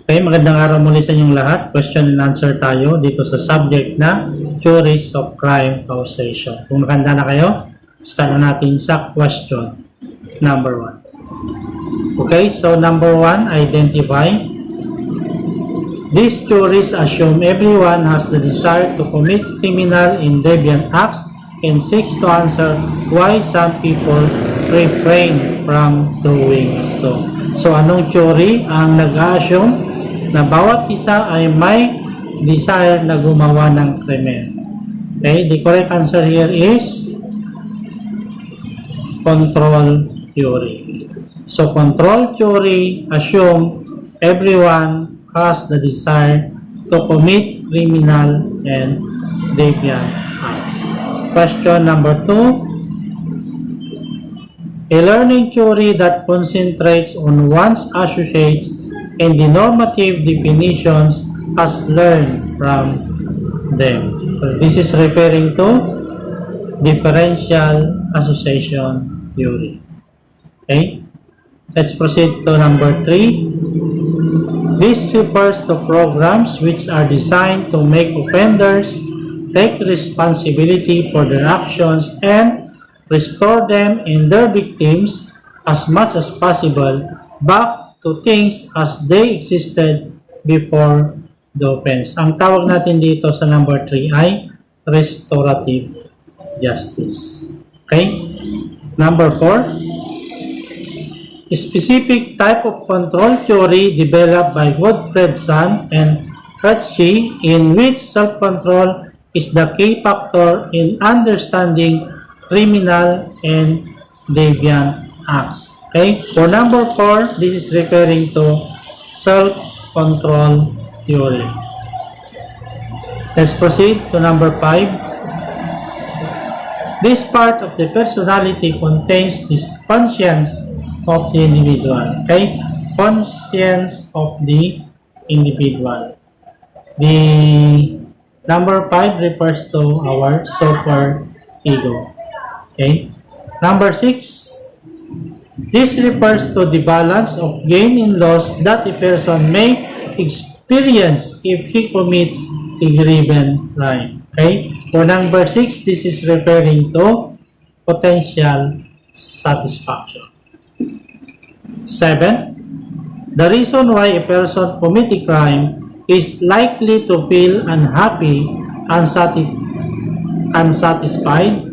Okay, magandang araw muli sa inyong lahat. Question and answer tayo dito sa subject na theories of crime causation. Kung nakahanda na kayo, start na natin sa question number 1. Okay, so number 1, identify. These theories assume everyone has the desire to commit criminal and deviant acts and seeks to answer why some people refrain from doing so. So, anong theory ang nag-assume na bawat isa ay may desire na gumawa ng krimen? Okay, the correct answer here is control theory. So, control theory assume everyone has the desire to commit criminal and deviant acts. Question number 2. A learning theory that concentrates on one's associates and the normative definitions as learned from them. So this is referring to differential association theory. Okay? Let's proceed to number 3. This refers to programs which are designed to make offenders take responsibility for their actions and restore them and their victims as much as possible back to things as they existed before the offense. Ang tawag natin dito sa number 3 ay restorative justice. Okay? Number 4. A specific type of control theory developed by Gottfredson and Hirschi in which self-control is the key factor in understanding criminal and deviant acts. Okay, for number 4, this is referring to self-control theory. Let's proceed to number 5. This part of the personality contains this conscience of the individual. Okay, conscience of the individual. The number 5 refers to our super ego. Okay, number 6. This refers to the balance of gain and loss that a person may experience if he commits a given crime. Okay? For number 6, this is referring to potential satisfaction. 7. The reason why a person commits a crime is likely to feel unhappy, unsatisfied,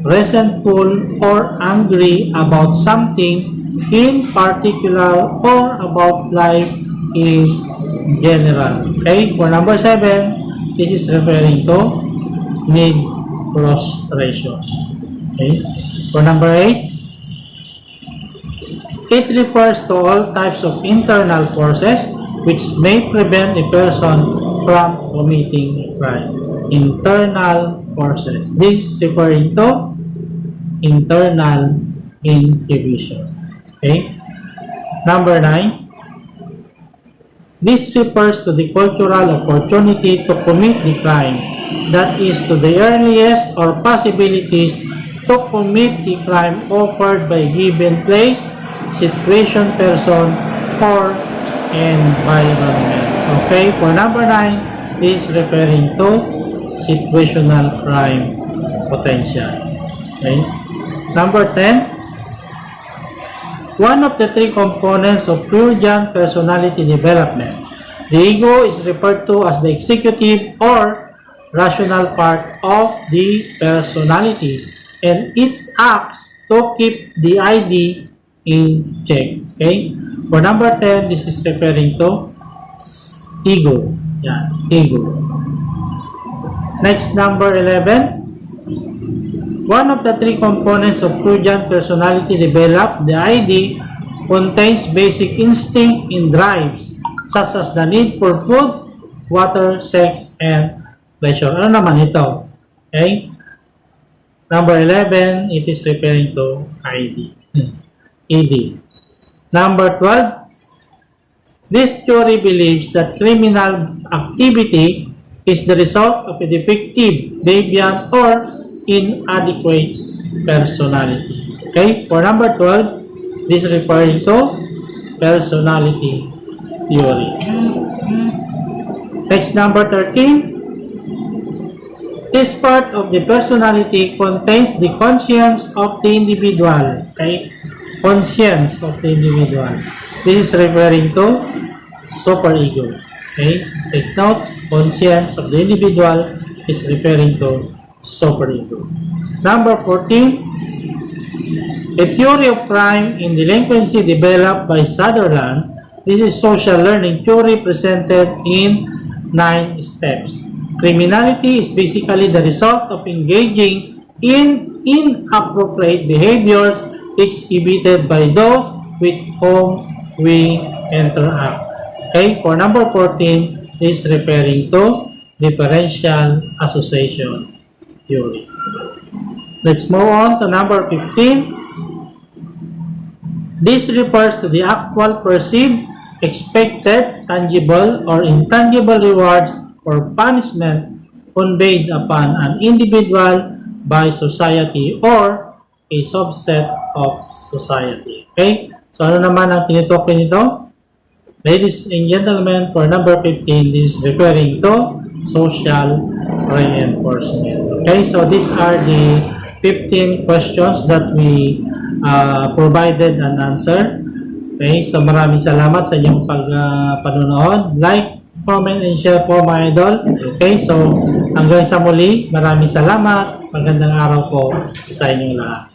resentful, or angry about something in particular or about life in general. Okay, for number 7, this is referring to need cross ratio. Okay, for number 8, it refers to all types of internal forces which may prevent a person from committing a crime. Internal forces. This is referring to internal inhibition. Okay. Number 9. This refers to the cultural opportunity to commit the crime. That is to the earliest or possibilities to commit the crime offered by given place, situation, person, or environment. Okay. For number 9, this is referring to situational crime potential. Okay. Number 10. One of the 3 components of Freudian personality development. The ego is referred to as the executive or rational part of the personality, and it acts to keep the ID in check. Okay. For number 10, this is referring to ego. Yeah, ego. Next, number 11. One of the 3 components of Freudian personality developed, the ID, contains basic instinct and drives, such as the need for food, water, sex, and pleasure. Ano naman ito? Okay? Number 11, it is referring to ID. ED. Number 12. This theory believes that criminal activity is the result of a defective, deviant, or inadequate personality. Okay? For number 12, this is referring to personality theory. Next, number 13. This part of the personality contains the conscience of the individual. Okay? Conscience of the individual. This is referring to superego. Okay? Take notes. Conscience of the individual is referring to superego. Number 14. A theory of crime in delinquency developed by Sutherland. This is social learning theory presented in 9 steps. Criminality is basically the result of engaging in inappropriate behaviors exhibited by those with whom we interact. Okay, for number 14 is referring to differential association theory. Let's move on to number 15. This refers to the actual perceived, expected, tangible, or intangible rewards or punishment conveyed upon an individual by society or a subset of society. Okay? So, ano naman ang tinutukoy nito? Ladies and gentlemen, for number 15, this is referring to social reinforcement. Okay? So, these are the 15 questions that we provided an answer. Okay? So, maraming salamat sa inyong panonood. Like, comment, and share po mga idol. Okay, so hanggang sa muli, maraming salamat. Magandang araw po sa inyong lahat.